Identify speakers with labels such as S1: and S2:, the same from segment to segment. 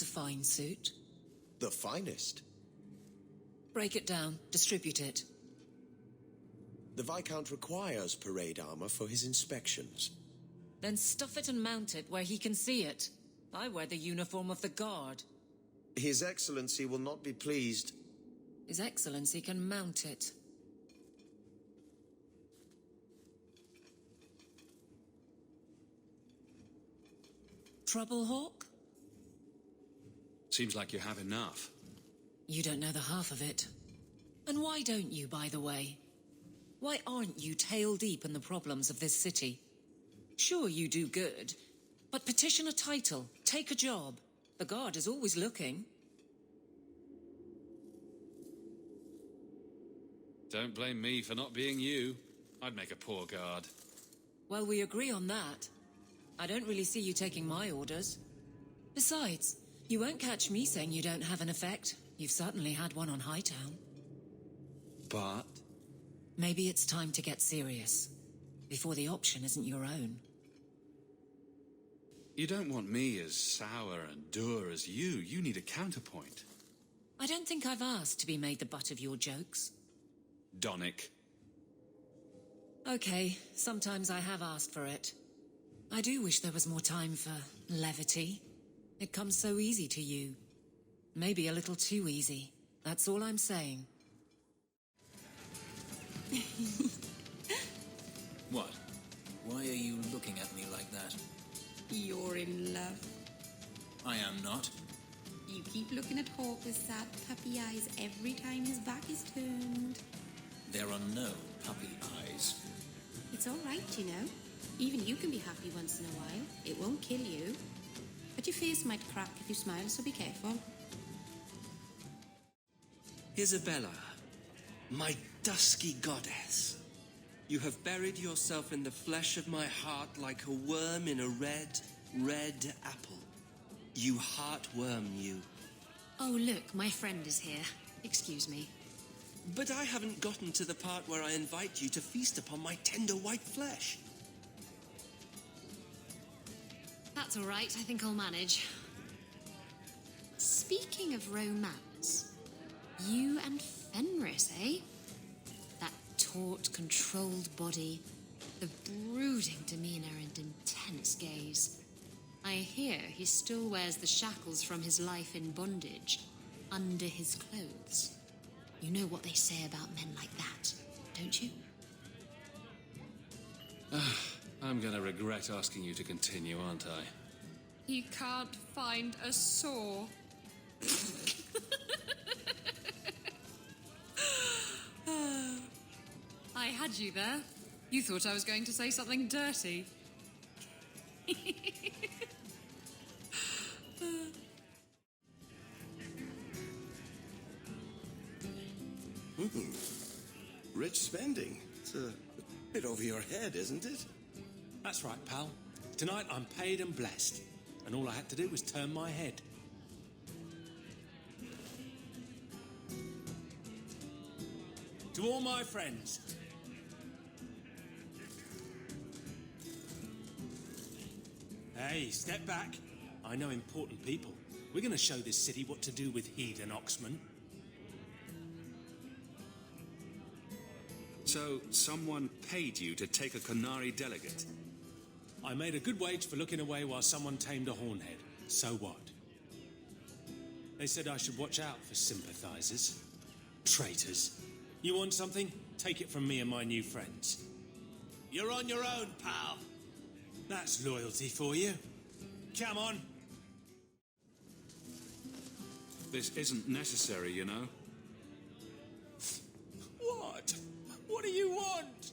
S1: That's a fine suit.
S2: The finest.
S1: Break it down. Distribute it.
S2: The Viscount requires parade armor for his inspections.
S1: Then stuff it and mount it where he can see it. I wear the uniform of the guard.
S2: His Excellency will not be pleased.
S1: His Excellency can mount it. Trouble, Hawk?
S3: Seems like you have enough.
S1: You don't know the half of it. And why don't you, by the way? Why aren't you tail deep in the problems of this city? Sure, you do good, but petition a title, take a job. The guard is always looking.
S3: Don't blame me for not being you. I'd make a poor guard.
S1: Well, we agree on that. I don't really see you taking my orders. Besides, you won't catch me saying you don't have an effect. You've certainly had one on Hightown.
S3: But?
S1: Maybe it's time to get serious, before the option isn't your own.
S3: You don't want me as sour and dour as you. You need a counterpoint.
S1: I don't think I've asked to be made the butt of your jokes.
S3: Donick.
S1: Okay, sometimes I have asked for it. I do wish there was more time for levity. It comes so easy to you. Maybe a little too easy. That's all I'm saying.
S3: What?
S4: Why are you looking at me like that?
S5: You're in love.
S4: I am not.
S5: You keep looking at Hawk with sad puppy eyes every time his back is turned.
S4: There are no puppy eyes.
S5: It's all right, you know. Even you can be happy once in a while. It won't kill you. But your face might crack if you smile, so be careful.
S6: Isabella, my dusky goddess, you have buried yourself in the flesh of my heart like a worm in a red, red apple. You heartworm, you.
S7: Oh, look, my friend is here. Excuse me.
S6: But I haven't gotten to the part where I invite you to feast upon my tender white flesh.
S7: That's all right, I think I'll manage. Speaking of romance, you and Fenris, eh? That taut, controlled body, the brooding demeanor and intense gaze. I hear he still wears the shackles from his life in bondage under his clothes. You know what they say about men like that, don't you?
S3: I'm gonna regret asking you to continue, aren't I?
S7: He can't find a saw. I had you there. You thought I was going to say something dirty.
S2: Rich spending. It's a bit over your head, isn't it?
S8: That's right, pal. Tonight I'm paid and blessed, and all I had to do was turn my head. To all my friends, hey, step back. I know important people. We're going to show this city what to do with heathen oxmen.
S3: So, someone paid you to take a Qunari delegate?
S8: I made a good wage for looking away while someone tamed a hornhead. So what? They said I should watch out for sympathizers. Traitors. You want something? Take it from me and my new friends. You're on your own, pal. That's loyalty for you. Come on.
S3: This isn't necessary, you know.
S8: What? What do you want?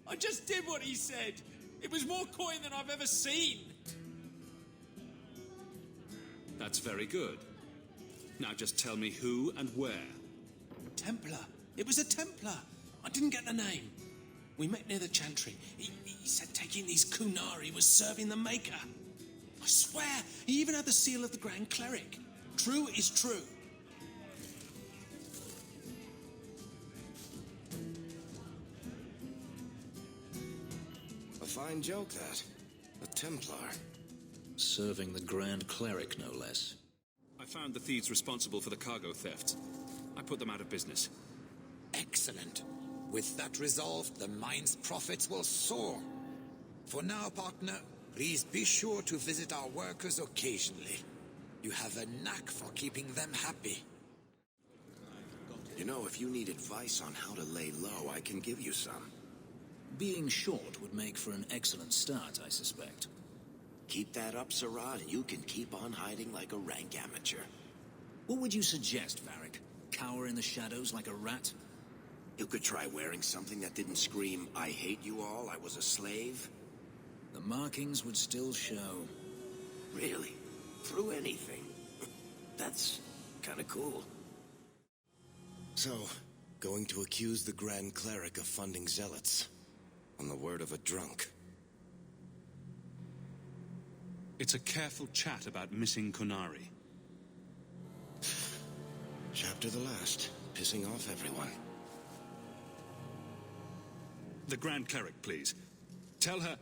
S8: I just did what he said. It was more coin than I've ever seen.
S3: That's very good. Now just tell me who and where.
S8: Templar. It was a Templar. I didn't get the name. We met near the Chantry. He said taking these Qunari was serving the Maker. I swear, he even had the seal of the Grand Cleric. True is true.
S2: A fine joke, that. A Templar.
S4: Serving the Grand Cleric, no less.
S3: found the thieves responsible for the cargo theft. I put them out of business.
S9: Excellent. With that resolved, the mine's profits will soar. For now, partner, please be sure to visit our workers occasionally. You have a knack for keeping them happy.
S10: You know, if you need advice on how to lay low, I can give you some.
S4: Being short would make for an excellent start, I suspect.
S10: Keep that up, Sarah, and you can keep on hiding like a rank amateur.
S4: What would you suggest, Varric? Cower in the shadows like a rat?
S10: You could try wearing something that didn't scream, "I hate you all, I was a slave."
S4: The markings would still show.
S10: Really? Through anything? That's kind of cool. So, going to accuse the Grand Cleric of funding zealots. On the word of a drunk.
S3: It's a careful chat about missing Kunari.
S10: Chapter the last, pissing off everyone.
S3: The Grand Cleric, please. Tell her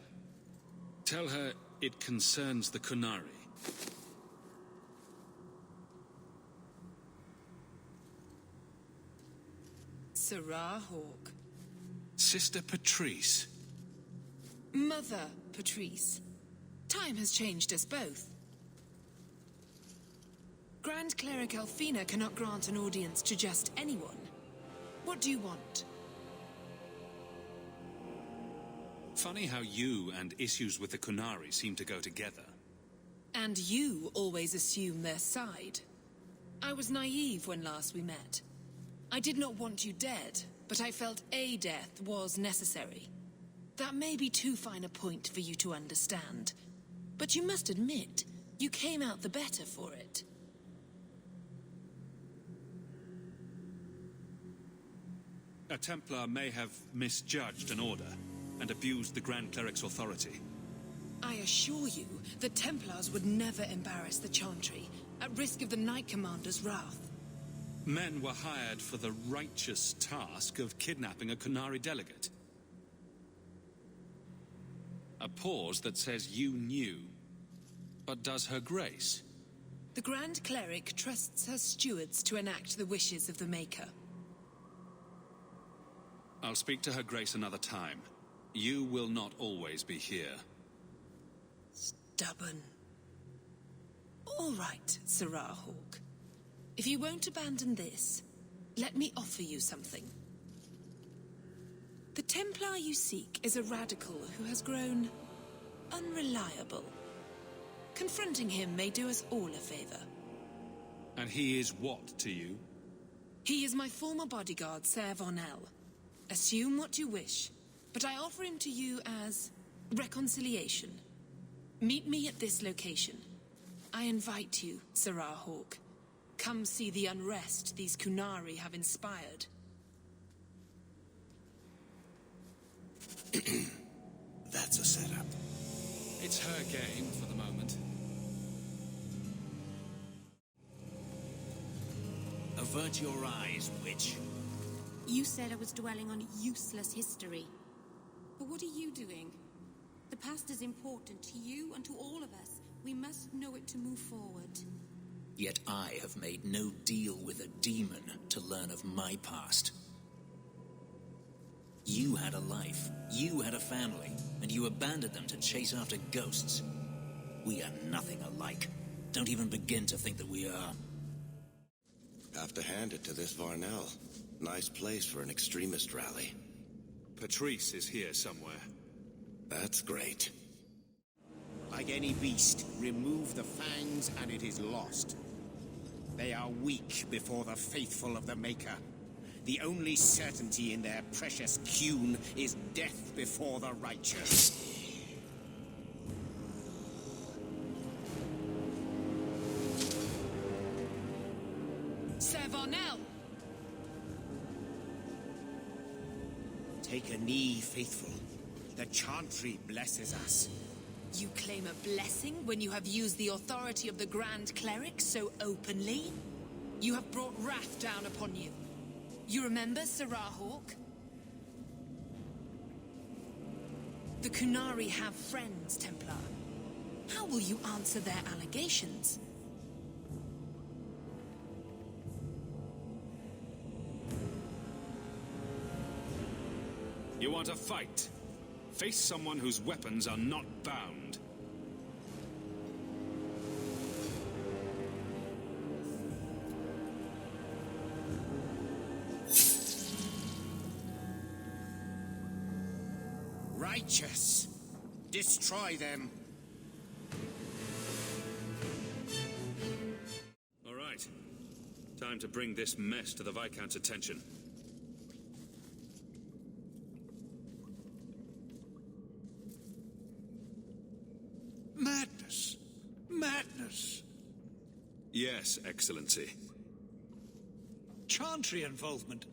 S3: it concerns the Kunari.
S11: Sarah Hawk.
S3: Sister Patrice.
S11: Mother Patrice. Time has changed us both. Grand Cleric Alfina cannot grant an audience to just anyone. What do you want?
S3: Funny how you and issues with the Kunari seem to go together.
S11: And you always assume their side. I was naive when last we met. I did not want you dead, but I felt a death was necessary. That may be too fine a point for you to understand. But you must admit, you came out the better for it.
S3: A Templar may have misjudged an order and abused the Grand Cleric's authority.
S11: I assure you, the Templars would never embarrass the Chantry, at risk of the Knight Commander's wrath.
S3: Men were hired for the righteous task of kidnapping a Kunari delegate. A pause that says you knew. But does her grace?
S11: The Grand Cleric trusts her stewards to enact the wishes of the Maker.
S3: I'll speak to her grace another time. You will not always be here.
S11: Stubborn. All right, Sarah Hawk. If you won't abandon this, let me offer you something. The Templar you seek is a radical who has grown unreliable. Confronting him may do us all a favor.
S3: And he is what to you?
S11: He is my former bodyguard, Ser Vonel. Assume what you wish, but I offer him to you as reconciliation. Meet me at this location. I invite you, Sarah Hawk. Come see the unrest these Kunari have inspired.
S10: That's a setup.
S3: It's her game for the moment.
S4: Avert your eyes, witch.
S5: You said I was dwelling on useless history. But what are you doing? The past is important to you and to all of us. We must know it to move forward.
S4: Yet I have made no deal with a demon to learn of my past. You had a life, you had a family, and you abandoned them to chase after ghosts. We are nothing alike. Don't even begin to think that we are.
S10: Have to hand it to this Varnell. Nice place for an extremist rally.
S3: Patrice is here somewhere.
S10: That's great.
S12: Like any beast, remove the fangs and it is lost. They are weak before the faithful of the Maker. The only certainty in their precious cune is death before the righteous.
S11: Ser Vonel!
S12: Take a knee, faithful. The Chantry blesses us.
S11: You claim a blessing when you have used the authority of the Grand Cleric so openly? You have brought wrath down upon you. You remember, Sarah Hawk? The Kunari have friends, Templar. How will you answer their allegations?
S3: You want a fight? Face someone whose weapons are not bound.
S12: Righteous. Destroy them.
S3: All right. Time to bring this mess to the Viscount's attention.
S13: Madness! Madness!
S3: Yes, Excellency.
S13: Chantry involvement.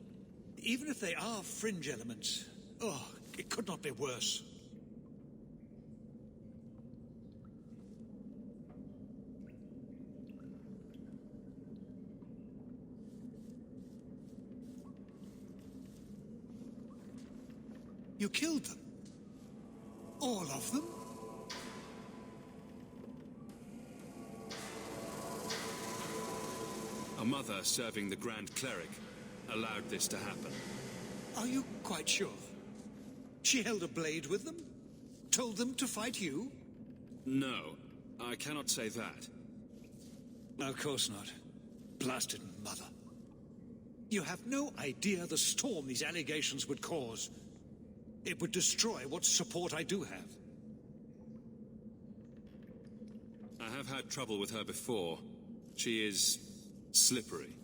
S13: Even if they are fringe elements. Oh, it could not be worse. You killed them? All of them?
S3: A mother serving the Grand Cleric allowed this to happen.
S13: Are you quite sure? She held a blade with them? Told them to fight you?
S3: No, I cannot say that.
S13: Of course not. Blasted mother. You have no idea the storm these allegations would cause. It would destroy what support I do have.
S3: I have had trouble with her before. She is slippery.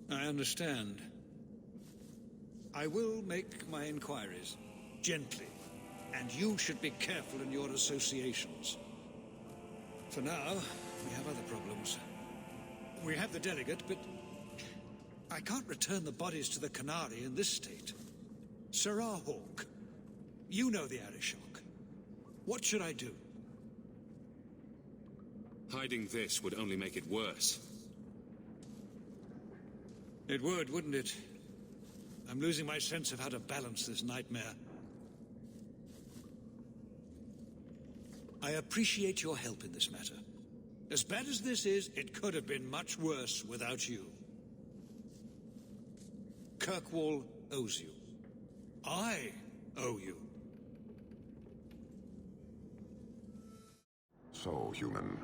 S13: I understand. I will make my inquiries. Gently. And you should be careful in your associations. For now, we have other problems. We have the delegate, but I can't return the bodies to the Canary in this state. Sarah Hawk, you know the Arishok. What should I do?
S3: Hiding this would only make it worse.
S13: It would, wouldn't it? I'm losing my sense of how to balance this nightmare. I appreciate your help in this matter. As bad as this is, it could have been much worse without you. Kirkwolл owes you. I owe you.
S14: So, human,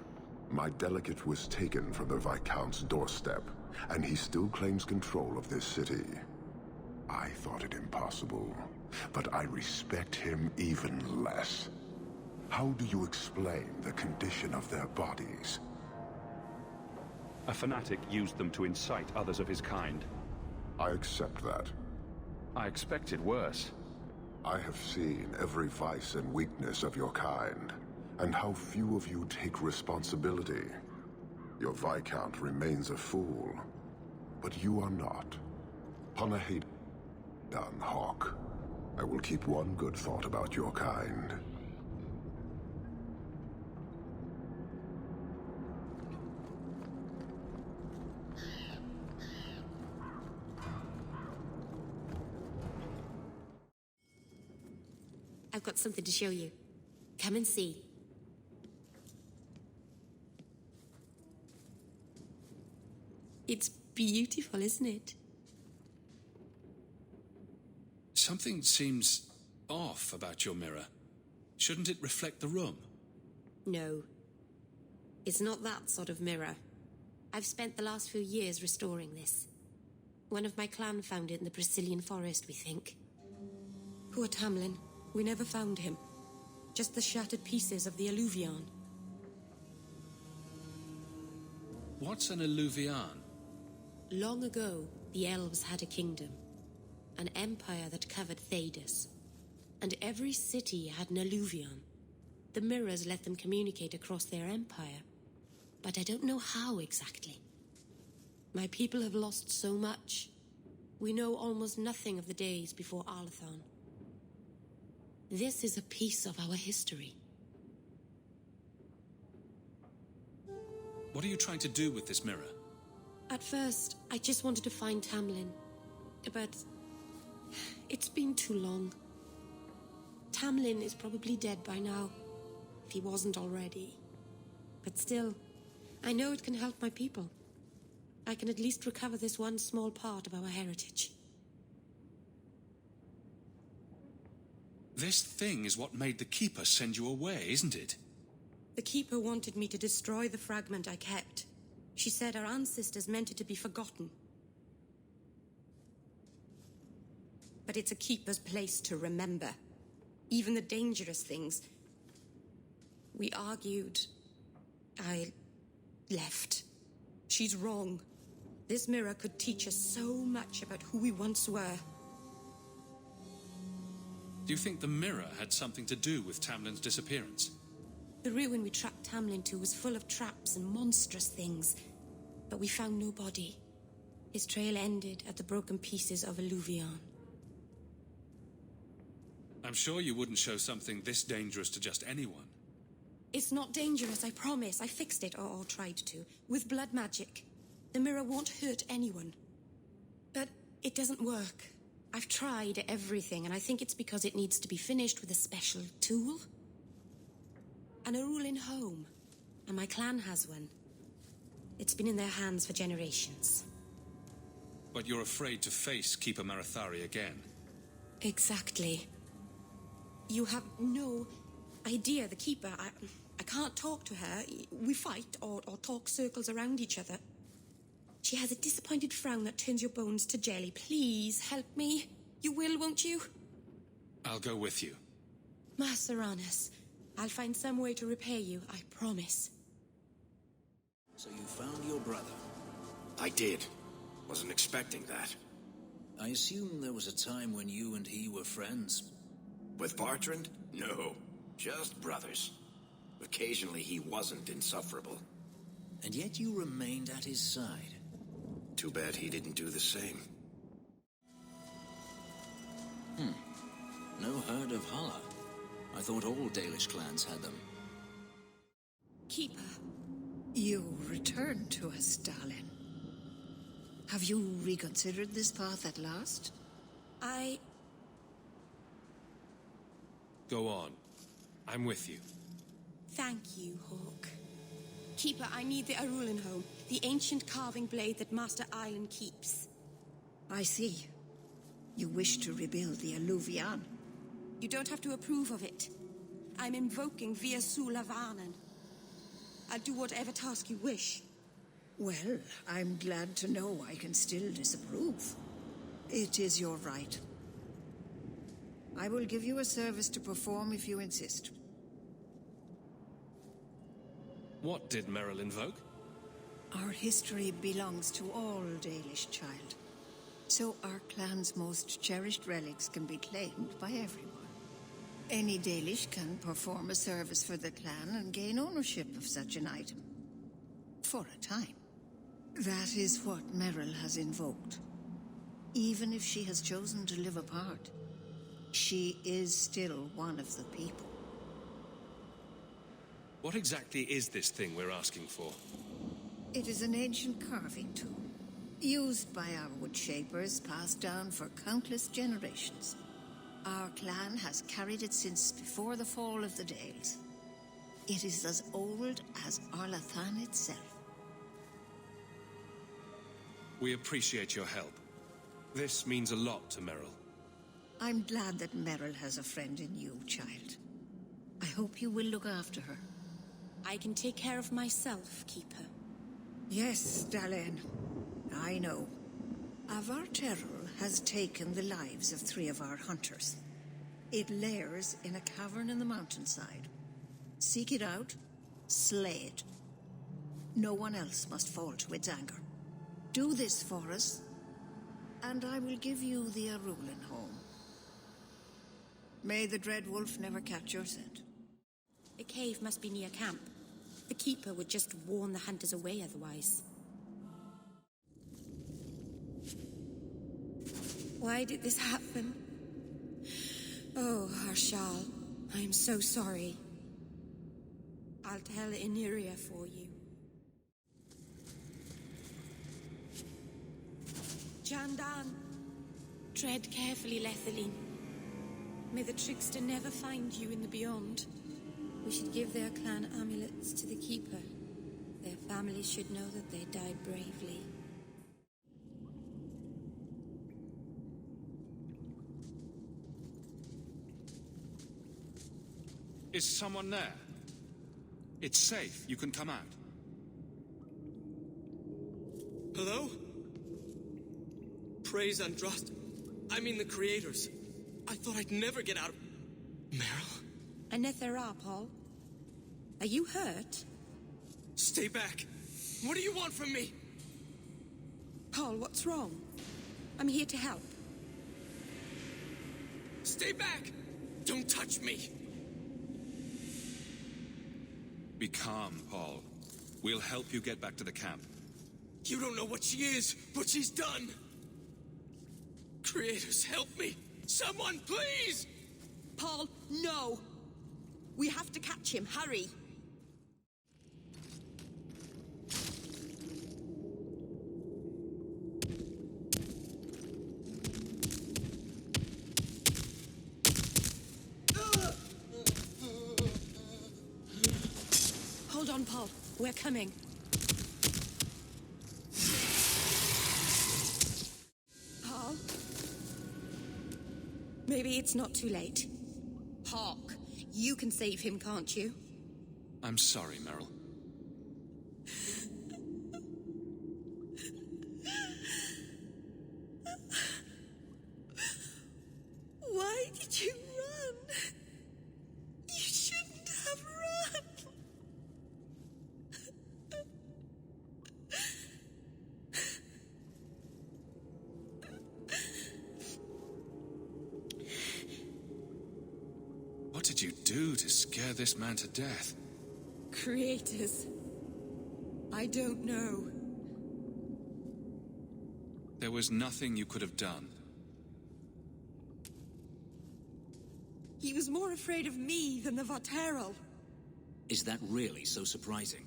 S14: my delegate was taken from the Viscount's doorstep, and he still claims control of this city. I thought it impossible, but I respect him even less. How do you explain the condition of their bodies?
S15: A fanatic used them to incite others of his kind.
S14: I accept that.
S15: I expected worse.
S14: I have seen every vice and weakness of your kind, and how few of you take responsibility. Your Viscount remains a fool, but you are not. Panahid Dan Hawk. I will keep one good thought about your kind.
S16: I've got something to show you. Come and see. It's beautiful, isn't it?
S3: Something seems off about your mirror. Shouldn't it reflect the room?
S16: No. It's not that sort of mirror. I've spent the last few years restoring this. One of my clan found it in the Brazilian forest, we think. Poor Tamlin. We never found him. Just the shattered pieces of the alluvion.
S3: What's an alluvion?
S16: Long ago, the elves had a kingdom. An empire that covered Thedas. And every city had an alluvion. The mirrors let them communicate across their empire. But I don't know how exactly. My people have lost so much. We know almost nothing of the days before Arlathon. This is a piece of our history.
S3: What are you trying to do with this mirror?
S16: At first, I just wanted to find Tamlin. But it's been too long. Tamlin is probably dead by now, if he wasn't already. But still, I know it can help my people. I can at least recover this one small part of our heritage.
S3: This thing is what made the Keeper send you away, isn't it?
S16: The Keeper wanted me to destroy the fragment I kept. She said our ancestors meant it to be forgotten. But it's a Keeper's place to remember. Even the dangerous things. We argued. I left. She's wrong. This mirror could teach us so much about who we once were.
S3: Do you think the mirror had something to do with Tamlin's disappearance?
S16: The ruin we tracked Tamlin to was full of traps and monstrous things, but we found no body. His trail ended at the broken pieces of Illuvion.
S3: I'm sure you wouldn't show something this dangerous to just anyone.
S16: It's not dangerous, I promise. I fixed it, or tried to, with blood magic. The mirror won't hurt anyone. But it doesn't work. I've tried everything, and I think it's because it needs to be finished with a special tool. An Arulin home, and my clan has one. It's been in their hands for generations.
S3: But you're afraid to face Keeper Marathari again.
S16: Exactly. You have no idea, the Keeper. I can't talk to her. We fight or talk circles around each other. She has a disappointed frown that turns your bones to jelly. Please, help me. You will, won't you?
S3: I'll go with you.
S16: Maceranus, I'll find some way to repay you, I promise.
S4: So you found your brother?
S10: I did. Wasn't expecting that.
S4: I assume there was a time when you and he were friends?
S10: With Bartrand? No. Just brothers. Occasionally he wasn't insufferable.
S4: And yet you remained at his side.
S10: Too bad he didn't do the same.
S4: No herd of Hala. I thought all Dalish clans had them.
S16: Keeper.
S17: You returned to us, darling. Have you reconsidered this path at last?
S3: Go on. I'm with you.
S16: Thank you, Hawk. Keeper, I need the Arulin home, the ancient carving blade that Master Island keeps.
S17: I see. You wish to rebuild the Illuvion.
S16: You don't have to approve of it. I'm invoking Via Sulavanen. I'll do whatever task you wish.
S17: Well, I'm glad to know I can still disapprove. It is your right. I will give you a service to perform if you insist.
S3: What did Merrill invoke?
S17: Our history belongs to all Dalish, child. So our clan's most cherished relics can be claimed by everyone. Any Dalish can perform a service for the clan and gain ownership of such an item. For a time. That is what Merrill has invoked. Even if she has chosen to live apart, she is still one of the people.
S3: What exactly is this thing we're asking for?
S17: It is an ancient carving tool, used by our wood shapers, passed down for countless generations. Our clan has carried it since before the fall of the Dales. It is as old as Arlathan itself.
S3: We appreciate your help. This means a lot to Merrill.
S17: I'm glad that Merrill has a friend in you, child. I hope you will look after her.
S16: I can take care of myself, Keeper.
S17: Yes, Dalen. I know. Avar Terrell has taken the lives of 3 of our hunters. It lairs in a cavern in the mountainside. Seek it out, slay it. No one else must fall to its anger. Do this for us, and I will give you the Arulin home. May the Dread Wolf never catch your scent.
S16: The cave must be near camp. The Keeper would just warn the hunters away otherwise. Why did this happen? Oh, Harshal, I am so sorry. I'll tell Iniria for you. Jandan, tread carefully, Lethaline. May the trickster never find you in the beyond. We should give their clan amulets to the Keeper. Their families should know that they died bravely.
S3: Is someone there? It's safe. You can come out.
S18: Hello? Praise Androst. I mean the creators. I thought I'd never get out of... Meryl?
S5: Anethera, Paul. Are you hurt?
S18: Stay back. What do you want from me?
S5: Paul, what's wrong? I'm here to help.
S18: Stay back! Don't touch me!
S3: Be calm, Paul. We'll help you get back to the camp.
S18: You don't know what she is, what she's done! Creators, help me! Someone, please!
S5: Paul, no! We have to catch him. Hurry! Hold on, Paul. We're coming. Paul? Maybe it's not too late. Hawk, you can save him, can't you?
S3: I'm sorry, Meryl.
S5: Why did you run? You shouldn't have run.
S3: What did you do to scare this man to death?
S5: Creators. I don't know.
S3: There was nothing you could have done.
S5: He was more afraid of me than the Varterol.
S4: Is that really so surprising?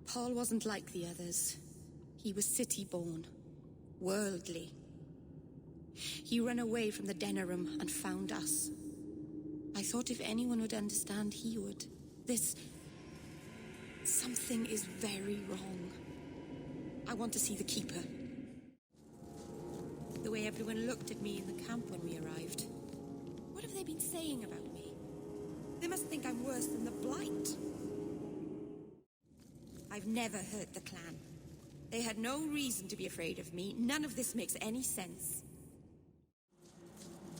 S5: Paul wasn't like the others. He was city-born, worldly. He ran away from the Denerim and found us. I thought if anyone would understand, he would. Something is very wrong. I want to see the Keeper. The way everyone looked at me in the camp when we arrived. What have they been saying about me? They must think I'm worse than the Blight. I've never hurt the clan. They had no reason to be afraid of me. None of this makes any sense.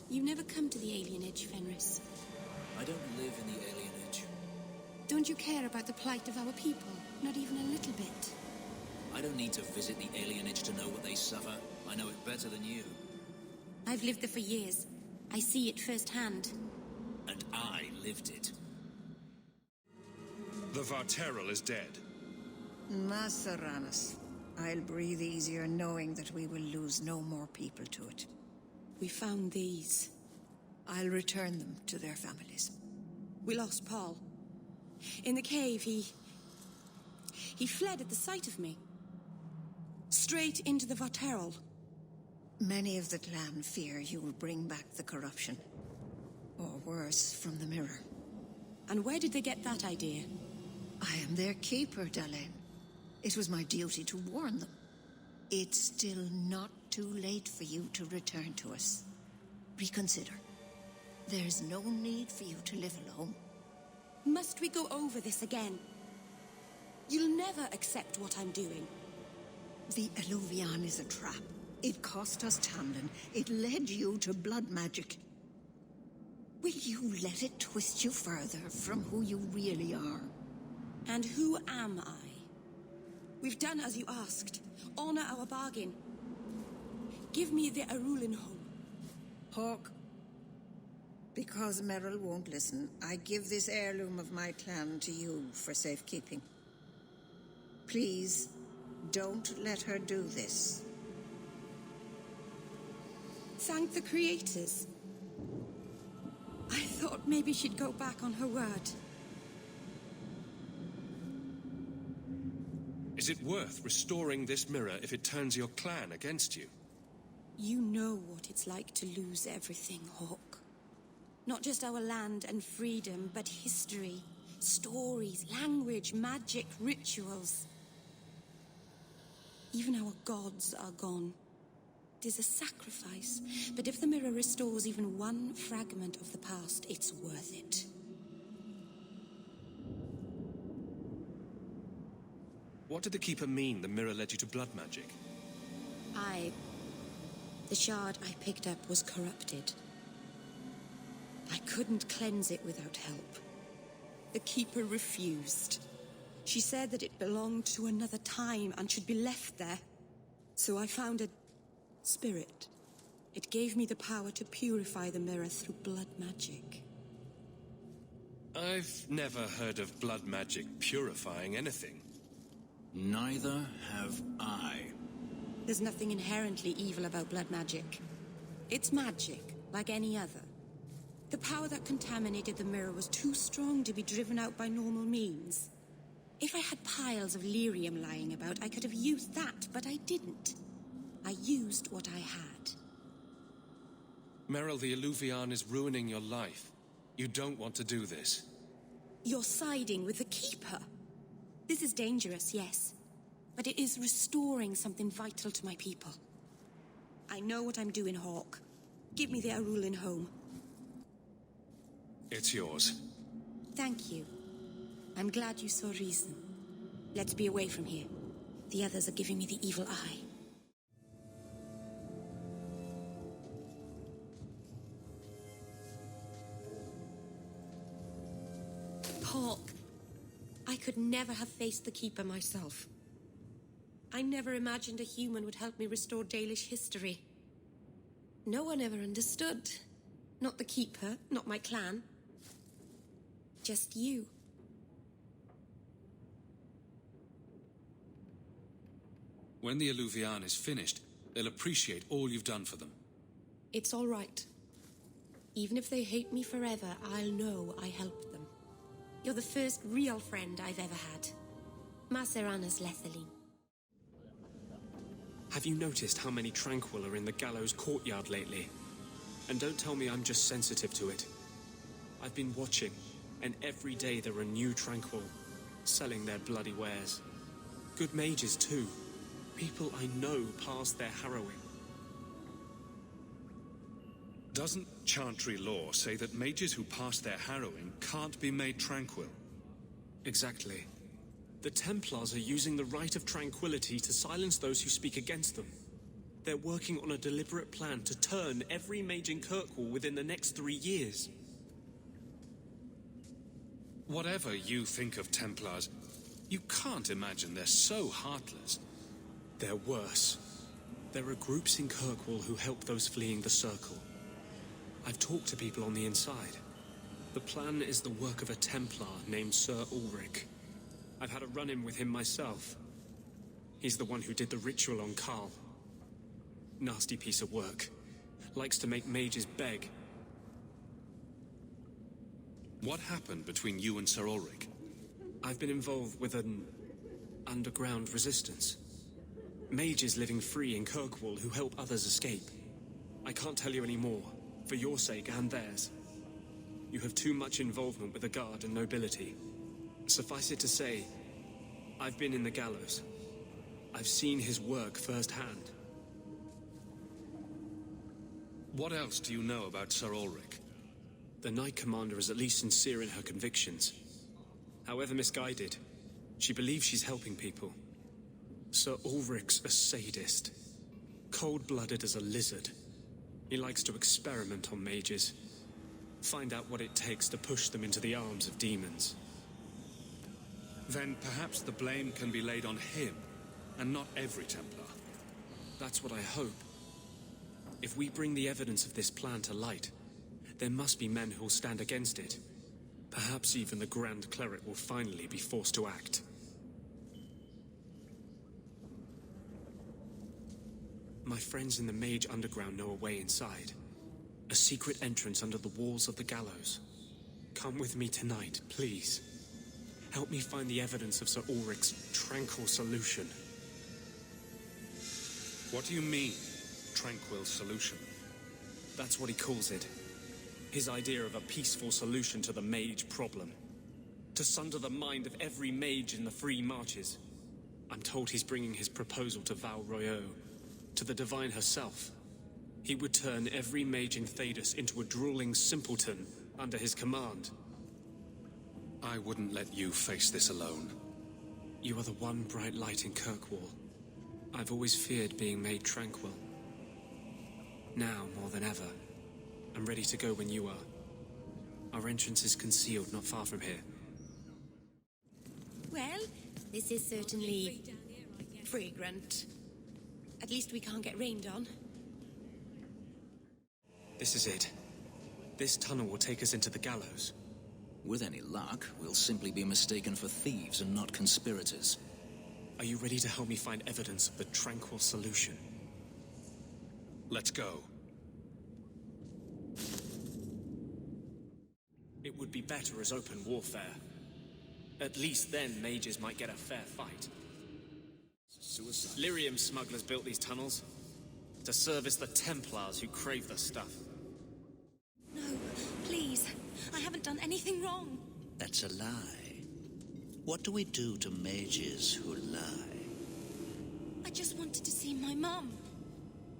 S5: You never come to the Alienage, Fenris.
S4: I don't live in the Alienage.
S5: Don't you care about the plight of our people? Not even a little bit.
S4: I don't need to visit the Alienage to know what they suffer. I know it better than you.
S5: I've lived there for years. I see it firsthand.
S4: And I lived it.
S3: The Varterol is dead.
S17: Masaranas. I'll breathe easier knowing that we will lose no more people to it.
S5: We found these.
S17: I'll return them to their families.
S5: We lost Paul. In the cave, he fled at the sight of me. Straight into the Varterol.
S17: Many of the clan fear you will bring back the corruption. Or worse, from the mirror.
S5: And where did they get that idea?
S17: I am their keeper, Dalain. It was my duty to warn them. It's still not too late for you to return to us. Reconsider. There's no need for you to live alone.
S5: Must we go over this again? You'll never accept what I'm doing.
S17: The Eluvian is a trap. It cost us Tamlin. It led you to blood magic. Will you let it twist you further from who you really are?
S5: And who am I? We've done as you asked. Honor our bargain. Give me the Arulin home.
S17: Hawk, because Meryl won't listen, I give this heirloom of my clan to you for safekeeping. Please, don't let her do this.
S5: Thank the creators. I thought maybe she'd go back on her word.
S3: Is it worth restoring this mirror if it turns your clan against you?
S5: You know what it's like to lose everything, Hawk. Not just our land and freedom, but history, stories, language, magic, rituals. Even our gods are gone. It is a sacrifice, but if the mirror restores even one fragment of the past, it's worth it.
S6: What did the Keeper mean the mirror led you to blood magic?
S16: The shard I picked up was corrupted. I couldn't cleanse it without help. The Keeper refused. She said that it belonged to another time and should be left there. So I found a spirit. It gave me the power to purify the mirror through blood magic.
S6: I've never heard of blood magic purifying anything.
S4: Neither have I.
S16: There's nothing inherently evil about blood magic. It's magic, like any other. The power that contaminated the mirror was too strong to be driven out by normal means. If I had piles of lyrium lying about, I could have used that, but I didn't. I used what I had.
S6: Merrill, the Illuvian is ruining your life. You don't want to do this.
S16: You're siding with the Keeper. This is dangerous, yes. But it is restoring something vital to my people. I know what I'm doing, Hawk. Give me the Arulin home.
S6: It's yours.
S16: Thank you. I'm glad you saw reason. Let's be away from here. The others are giving me the evil eye. Hawk, I could never have faced the Keeper myself. I never imagined a human would help me restore Dalish history. No one ever understood. Not the Keeper, not my clan. Just you.
S3: When the Illuvian is finished, they'll appreciate all you've done for them.
S16: It's all right. Even if they hate me forever, I'll know I helped them. You're the first real friend I've ever had. Maserana's Lethaline.
S6: Have you noticed how many Tranquil are in the gallows courtyard lately? And don't tell me I'm just sensitive to it. I've been watching, and every day there are new Tranquil, selling their bloody wares. Good mages, too. People I know past their harrowing.
S3: Doesn't Chantry law say that mages who pass their harrowing can't be made tranquil?
S6: Exactly. The Templars are using the right of tranquility to silence those who speak against them. They're working on a deliberate plan to turn every mage in Kirkwood within the next 3 years.
S3: Whatever you think of Templars, you can't imagine they're so heartless.
S6: They're worse. There are groups in Kirkwood who help those fleeing the Circle. I've talked to people on the inside. The plan is the work of a Templar named Sir Ulrich. I've had a run-in with him myself. He's the one who did the ritual on Carl. Nasty piece of work. Likes to make mages beg.
S3: What happened between you and Sir Ulrich?
S6: I've been involved with an underground resistance. Mages living free in Kirkwood who help others escape. I can't tell you any more, for your sake and theirs. You have too much involvement with the Guard and nobility. Suffice it to say, I've been in the gallows. I've seen his work firsthand.
S3: What else do you know about Sir Ulrich?
S6: The Knight Commander is at least sincere in her convictions. However misguided, she believes she's helping people. Sir Ulrich's a sadist. Cold-blooded as a lizard. He likes to experiment on mages. Find out what it takes to push them into the arms of demons.
S3: Then perhaps the blame can be laid on him, and not every Templar.
S6: That's what I hope. If we bring the evidence of this plan to light, there must be men who'll stand against it. Perhaps even the Grand Cleric will finally be forced to act. My friends in the Mage Underground know a way inside. A secret entrance under the walls of the gallows. Come with me tonight, please. Help me find the evidence of Sir Ulrich's tranquil solution.
S3: What do you mean, tranquil solution?
S6: That's what he calls it. His idea of a peaceful solution to the mage problem. To sunder the mind of every mage in the free marches. I'm told he's bringing his proposal to Val Royeau, to the Divine herself. He would turn every mage in Thedas into a drooling simpleton under his command.
S3: I wouldn't let you face this alone.
S6: You are the one bright light in Kirkwall. I've always feared being made tranquil. Now, more than ever, I'm ready to go when you are. Our entrance is concealed not far from here.
S16: Well, this is certainly fragrant. At least we can't get rained on.
S6: This is it. This tunnel will take us into the gallows.
S4: With any luck, we'll simply be mistaken for thieves and not conspirators.
S6: Are you ready to help me find evidence of the tranquil solution?
S3: Let's go.
S6: It would be better as open warfare. At least then mages might get a fair fight. Lyrium smugglers built these tunnels to service the Templars who crave the stuff.
S5: No, please. I haven't done anything wrong.
S4: That's a lie. What do we do to mages who lie?
S5: I just wanted to see my mum.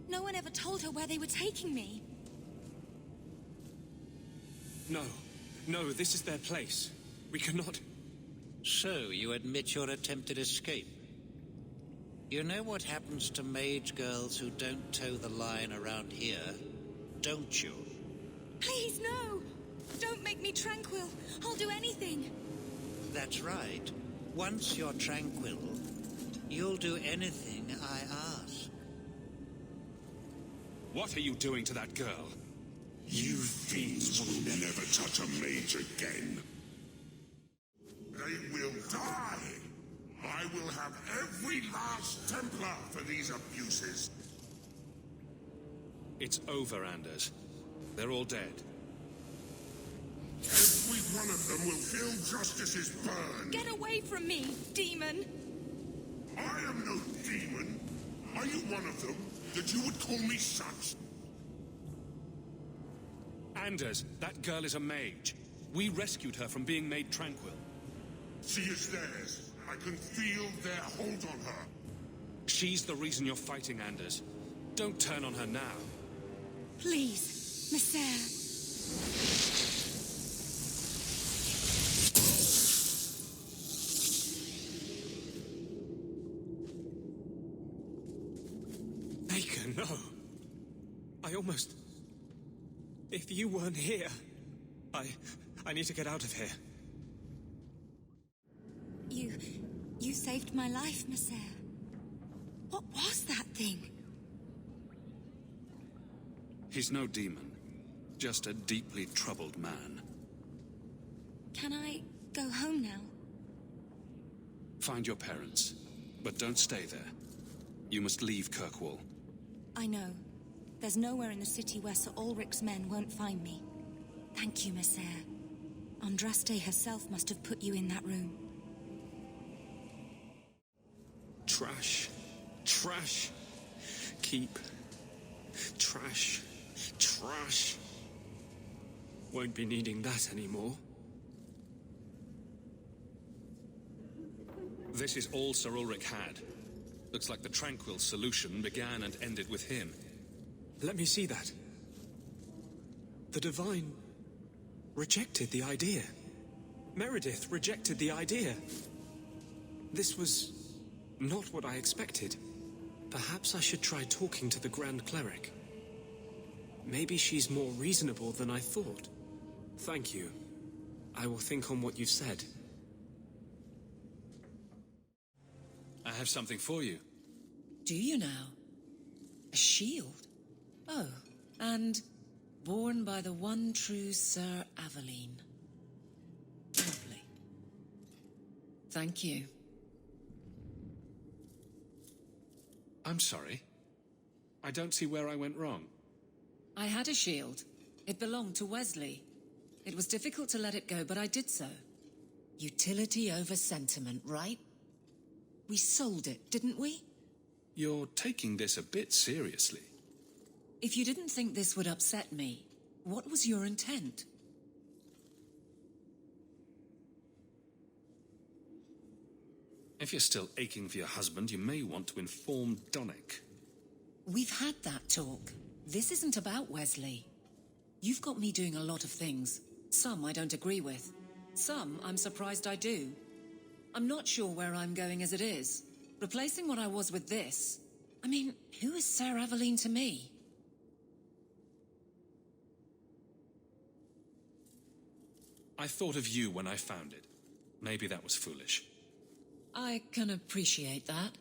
S5: No one ever told her where they were taking me.
S6: No, this is their place. We cannot...
S13: So, you admit your attempted escape? You know what happens to mage girls who don't toe the line around here, don't you?
S5: Please, no! Don't make me tranquil. I'll do anything.
S13: That's right. Once you're tranquil, you'll do anything I ask.
S3: What are you doing to that girl?
S14: You fiends will never touch a mage again. They will die. I will have every last Templar for these abuses.
S3: It's over, Anders. They're all dead.
S14: Every one of them will feel justice's burn.
S5: Get away from me, demon!
S14: I am no demon. Are you one of them, that you would call me such?
S3: Anders, that girl is a mage. We rescued her from being made tranquil.
S14: She is theirs. I can feel their hold on her.
S3: She's the reason you're fighting, Anders. Don't turn on her now.
S5: Please, Messer.
S6: Baker, no. I almost... If you weren't here, I need to get out of here.
S5: You saved my life, Messer. What was that thing?
S3: He's no demon. Just a deeply troubled man.
S5: Can I go home now?
S3: Find your parents, but don't stay there. You must leave Kirkwall.
S5: I know. There's nowhere in the city where Sir Ulrich's men won't find me. Thank you, Messer. Andraste herself must have put you in that room.
S6: Trash. Trash. Keep. Trash. Trash. Won't be needing that anymore.
S3: This is all Sir Ulrich had. Looks like the tranquil solution began and ended with him.
S6: Let me see that. The Divine rejected the idea. Meredith rejected the idea. This was not what I expected. Perhaps I should try talking to the Grand Cleric. Maybe she's more reasonable than I thought. Thank you. I will think on what you've said.
S3: I have something for you.
S1: Do you now? A shield? Oh, and borne by the one true Sir Aveline. Lovely. Thank you.
S3: I'm sorry. I don't see where I went wrong.
S1: I had a shield. It belonged to Wesley. It was difficult to let it go, but I did so. Utility over sentiment, right? We sold it, didn't we?
S3: You're taking this a bit seriously.
S1: If you didn't think this would upset me, what was your intent?
S3: If you're still aching for your husband, you may want to inform Donnick.
S1: We've had that talk. This isn't about Wesley. You've got me doing a lot of things. Some I don't agree with. Some I'm surprised I do. I'm not sure where I'm going as it is. Replacing what I was with this... I mean, who is Sir Aveline to me?
S3: I thought of you when I found it. Maybe that was foolish.
S1: I can appreciate that.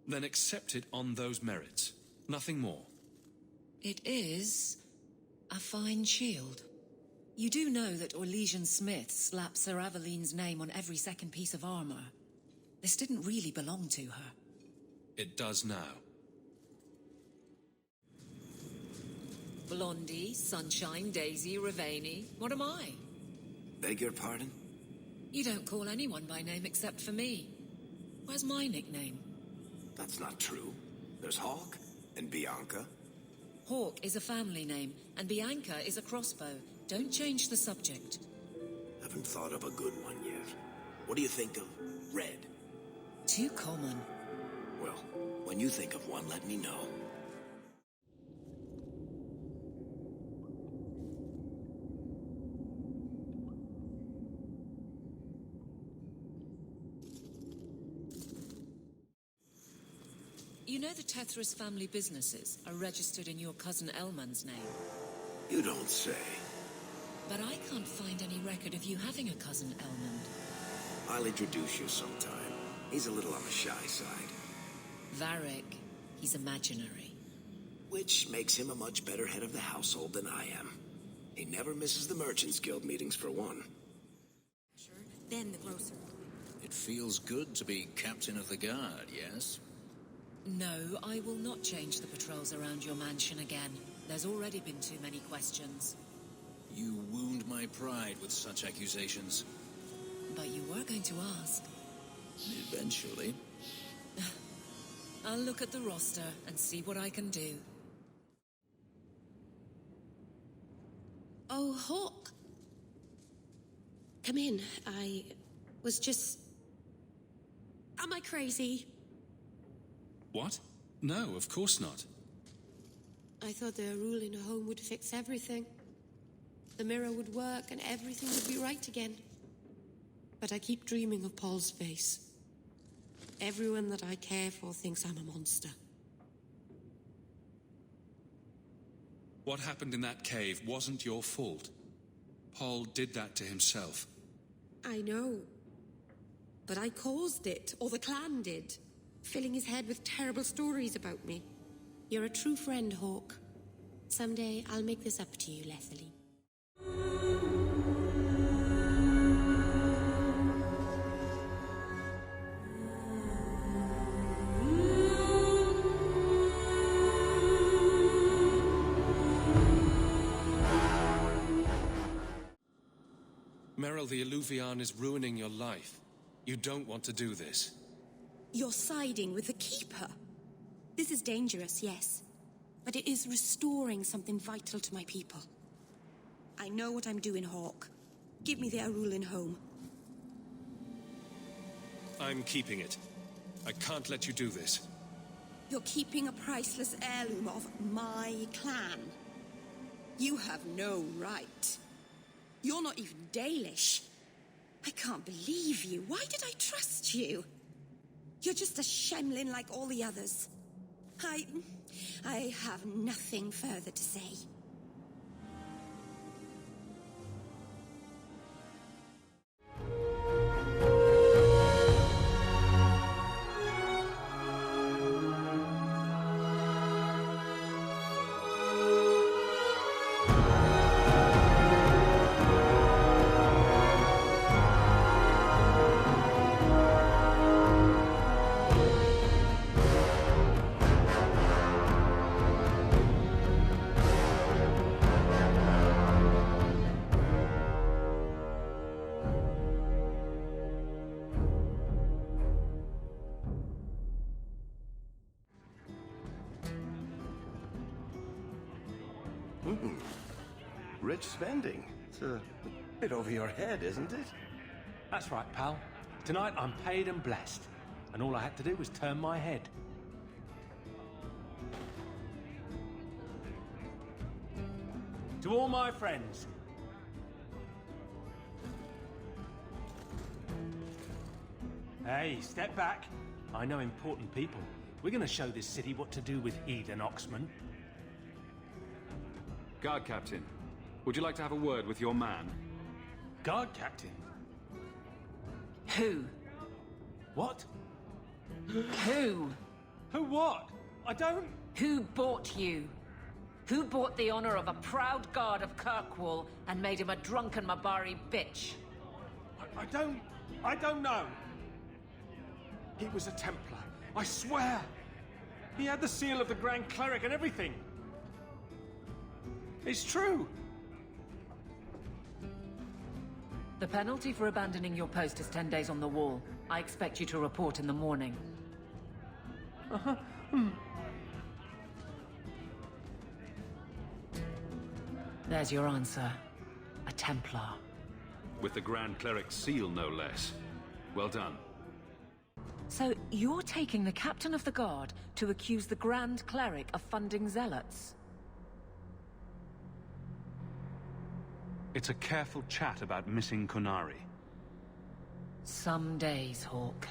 S3: Then accept it on those merits. Nothing more.
S1: It is a fine shield. You do know that Orlesian Smith slapped Sir Aveline's name on every second piece of armor. This didn't really belong to her.
S3: It does now.
S1: Blondie, Sunshine, Daisy, Ravani. What am I?
S10: Beg your pardon?
S1: You don't call anyone by name except for me. Where's my nickname?
S10: That's not true. There's Hawk and Bianca.
S1: Hawk is a family name, and Bianca is a crossbow. Don't change the subject.
S10: Haven't thought of a good one yet. What do you think of Red?
S1: Too common.
S10: Well, when you think of one, let me know.
S1: You know the Tethras family businesses are registered in your cousin Elman's name.
S10: You don't say.
S1: But I can't find any record of you having a cousin Elmond.
S10: I'll introduce you sometime. He's a little on the shy side.
S1: Varric, he's imaginary.
S10: Which makes him a much better head of the household than I am. He never misses the Merchants Guild meetings for one.
S16: Then the grocer.
S4: It feels good to be captain of the guard, yes?
S1: No, I will not change the patrols around your mansion again. There's already been too many questions.
S4: You wound my pride with such accusations.
S1: But you were going to ask.
S4: Eventually.
S1: I'll look at the roster and see what I can do.
S16: Oh, Hawk. Come in. I was just... Am I crazy?
S3: What? No, of course not.
S16: I thought the rule in a home would fix everything. The mirror would work and everything would be right again. But I keep dreaming of Paul's face. Everyone that I care for thinks I'm a monster.
S3: What happened in that cave wasn't your fault. Paul did that to himself.
S16: I know. But I caused it, or the clan did, filling his head with terrible stories about me. You're a true friend, Hawk. Someday I'll make this up to you, Lethalie.
S3: Merrill, the Illuvian is ruining your life. You don't want to do this.
S5: You're siding with the Keeper. This is dangerous, yes. But it is restoring something vital to my people. I know what I'm doing, Hawk. Give me their rule in home.
S3: I'm keeping it. I can't let you do this.
S5: You're keeping a priceless heirloom of my clan. You have no right. You're not even Dalish. I can't believe you. Why did I trust you? You're just a shemlin like all the others. I have nothing further to say.
S19: Rich spending. It's a bit over your head, isn't it?
S8: That's right, pal. Tonight I'm paid and blessed. And all I had to do was turn my head. To all my friends, Hey, step back. I know important people. We're gonna show this city what to do with heathen oxmen.
S15: Guard Captain, would you like to have a word with your man?
S8: Guard Captain?
S1: Who?
S8: What?
S1: Who?
S8: Who what? I don't...
S1: Who bought you? Who bought the honor of a proud guard of Kirkwall and made him a drunken Mabari bitch?
S8: I don't know. He was a Templar, I swear. He had the seal of the Grand Cleric and everything. It's true.
S1: The penalty for abandoning your post is 10 days on the wall. I expect you to report in the morning. There's your answer. A Templar.
S15: With the Grand Cleric's seal, no less. Well done.
S1: So you're taking the captain of the guard to accuse the Grand Cleric of funding zealots?
S15: It's a careful chat about missing Kunari.
S1: Some days, Hawk.